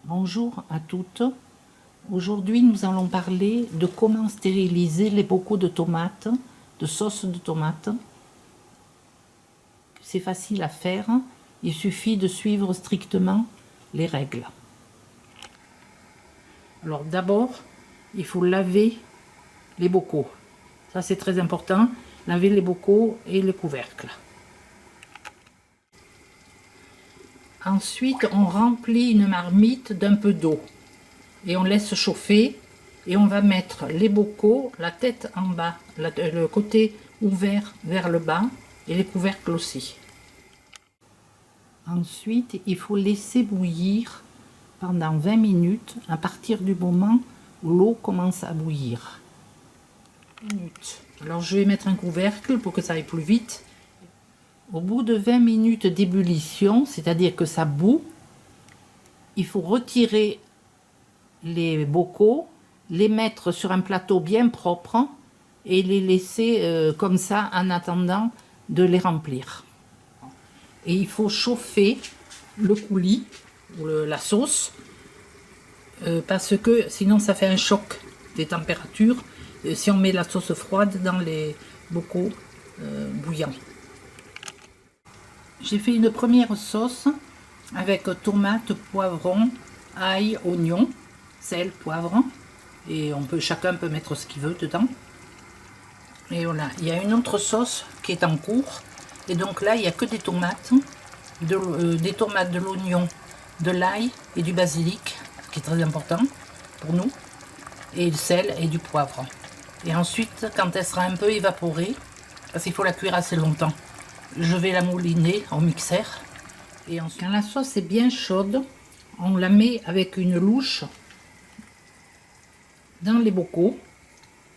Bonjour à toutes. Aujourd'hui, nous allons parler de comment stériliser les bocaux de tomates, de sauce de tomates. C'est facile à faire, il suffit de suivre strictement les règles. Alors d'abord, il faut laver les bocaux. Ça c'est très important, laver les bocaux et les couvercles. Ensuite, on remplit une marmite d'un peu d'eau et on laisse chauffer et on va mettre les bocaux, la tête en bas, le côté ouvert vers le bas et les couvercles aussi. Ensuite, il faut laisser bouillir pendant 20 minutes à partir du moment où l'eau commence à bouillir. Alors je vais mettre un couvercle pour que ça aille plus vite. Au bout de 20 minutes d'ébullition, c'est-à-dire que ça bout, il faut retirer les bocaux, les mettre sur un plateau bien propre et les laisser comme ça en attendant de les remplir. Et il faut chauffer le coulis ou la sauce parce que sinon ça fait un choc des températures si on met la sauce froide dans les bocaux bouillants. J'ai fait une première sauce avec tomates, poivrons, ail, oignons, sel, poivre. Et chacun peut mettre ce qu'il veut dedans. Et voilà, il y a une autre sauce qui est en cours. Et donc là, il n'y a que des tomates, de l'oignon, de l'ail et du basilic, qui est très important pour nous. Et du sel et du poivre. Et ensuite, quand elle sera un peu évaporée, parce qu'il faut la cuire assez longtemps, je vais la mouliner au mixeur. Et ensuite, quand la sauce est bien chaude, on la met avec une louche dans les bocaux.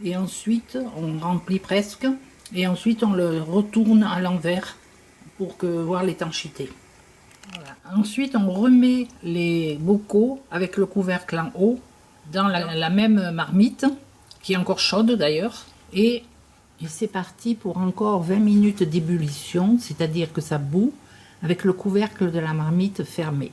Et ensuite, on remplit presque. Et ensuite, on le retourne à l'envers pour voir l'étanchéité. Voilà. Ensuite, on remet les bocaux avec le couvercle en haut dans la même marmite, qui est encore chaude d'ailleurs. Et c'est parti pour encore 20 minutes d'ébullition, c'est-à-dire que ça bout avec le couvercle de la marmite fermé.